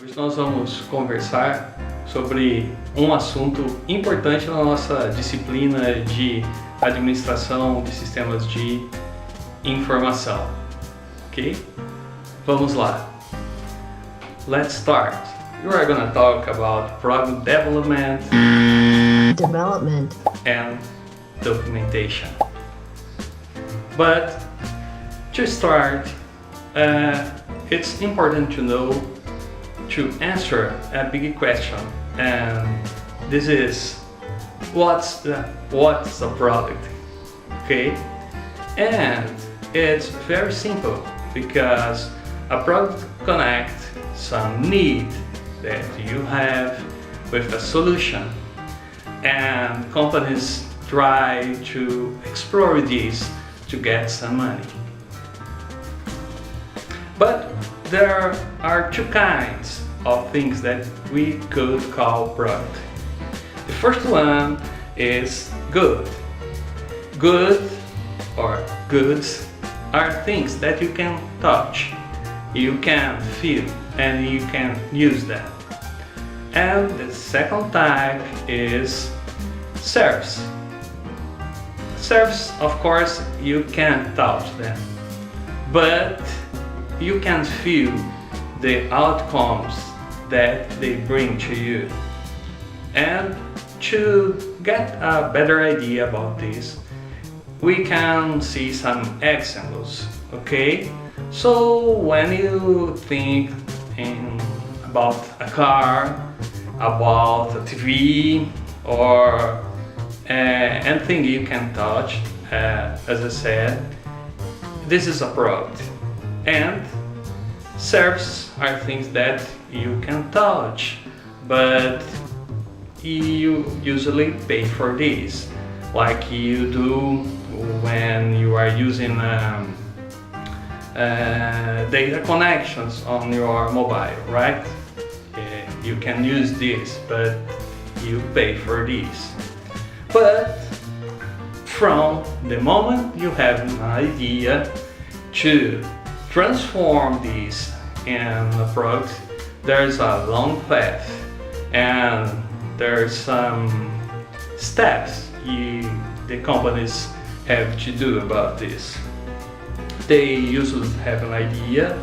Hoje nós vamos conversar sobre um assunto importante na nossa disciplina de administração de sistemas de informação. Ok? Vamos lá. Let's start. We are going to talk about product development and documentation. But to start, it's important to know to answer a big question, and this is what's a product? Okay, and it's very simple because a product connects some need that you have with a solution, and companies try to explore this to get some money. But there are two kinds of things that we could call product. The first one is good. Good or goods are things that you can touch, you can feel, and you can use them. And the second type is service. Service, of course, you can't touch them, but you can feel the outcomes that they bring to you. And to get a better idea about this, we can see some examples, okay? So when you think about a car, about a TV, or anything you can touch, as I said, this is a product. And services are things that you can touch, but you usually pay for these, like you do when you are using data connections on your mobile, right? You can use this, but you pay for these. But from the moment you have an idea to transform this in a product, there's a long path, and there's some steps the companies have to do about this. They usually have an idea,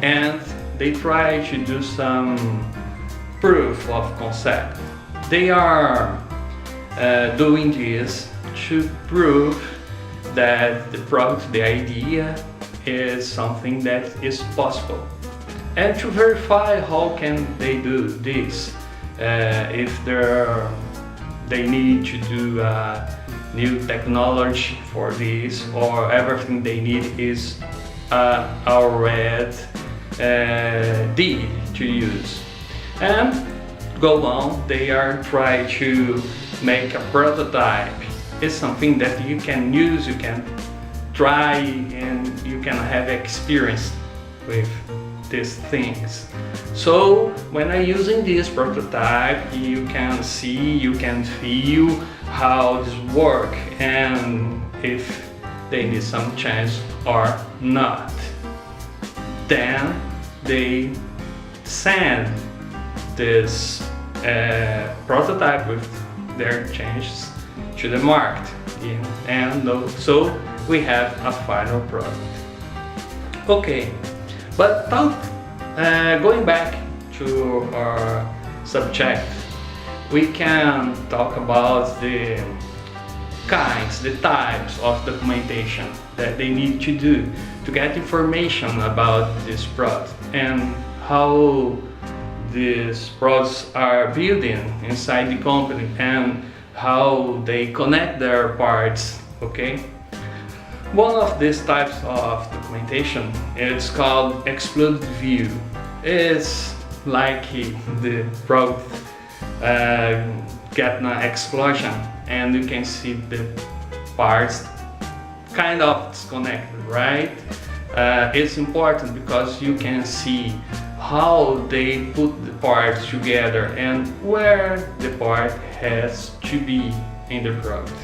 and they try to do some proof of concept. They are doing this to prove that the product, the idea, is something that is possible. And to verify how can they do this, if they need to do new technology for this, or everything they need is already to use. And go on, they are trying to make a prototype. It's something that you can use, you can try, and you can have experience with these things. So when I'm using this prototype, you can see, you can feel how this works and if they need some change or not. Then they send this prototype with their changes to the market, and so we have a final product. Okay, but going back to our subject, we can talk about the kinds, the types of documentation that they need to do to get information about this product and how these products are building inside the company and how they connect their parts, okay? One of these types of documentation is called excluded view. It's like the product get an explosion and you can see the parts kind of disconnected, right? It's important because you can see how they put the parts together and where the part has to be in the product.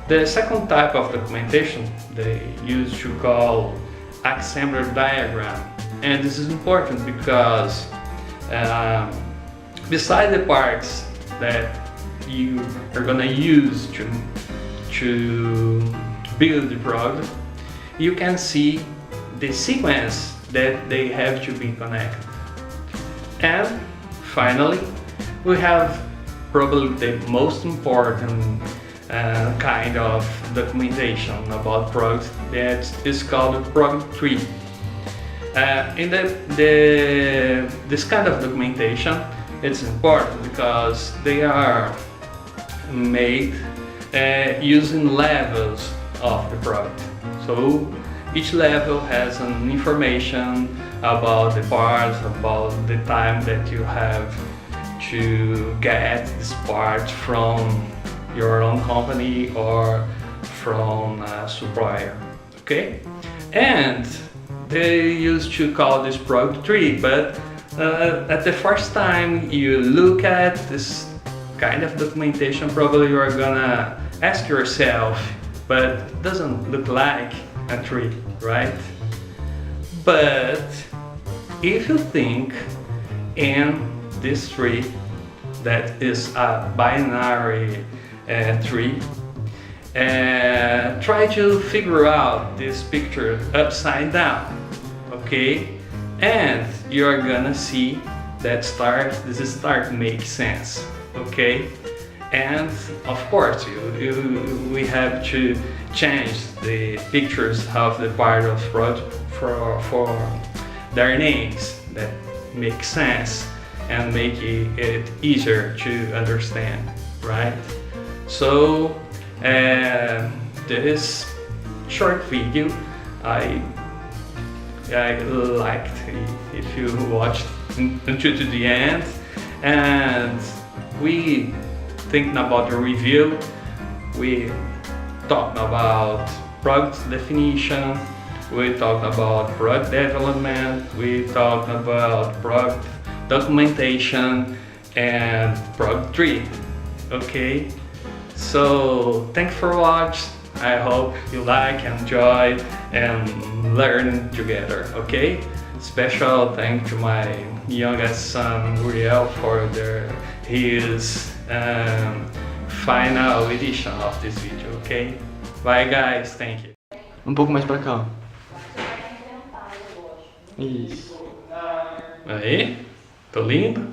The second type of documentation they use to call assembler diagram, And this is important because beside the parts that you are gonna use to build the product, you can see the sequence that they have to be connected. And finally, we have probably the most important kind of documentation about products, that is called product tree. In this kind of documentation, it's important because they are made using levels of the product. So each level has an information about the parts, about the time that you have to get this part from your own company or from a supplier. Okay? And they used to call this product tree, but at the first time you look at this kind of documentation, probably you are gonna ask yourself, but it doesn't look like a tree, right? But if you think in this tree that is a binary tree, try to figure out this picture upside down, okay? And you're gonna see that this start makes sense, okay? And of course, we have to change the pictures of the part of project for their names that make sense and make it easier to understand, right? So this short video, I liked if you watched until to the end, and we thinking about the review, we talked about product definition, we talked about product development, we talked about product documentation and product tree. Okay, so thanks for watching. I hope you like, enjoy, and learn together. Okay, special thanks to my youngest son Uriel for his final edition of this video. Okay, bye guys, thank you. Pouco mais pra cá. Isso. Aí, tô lindo.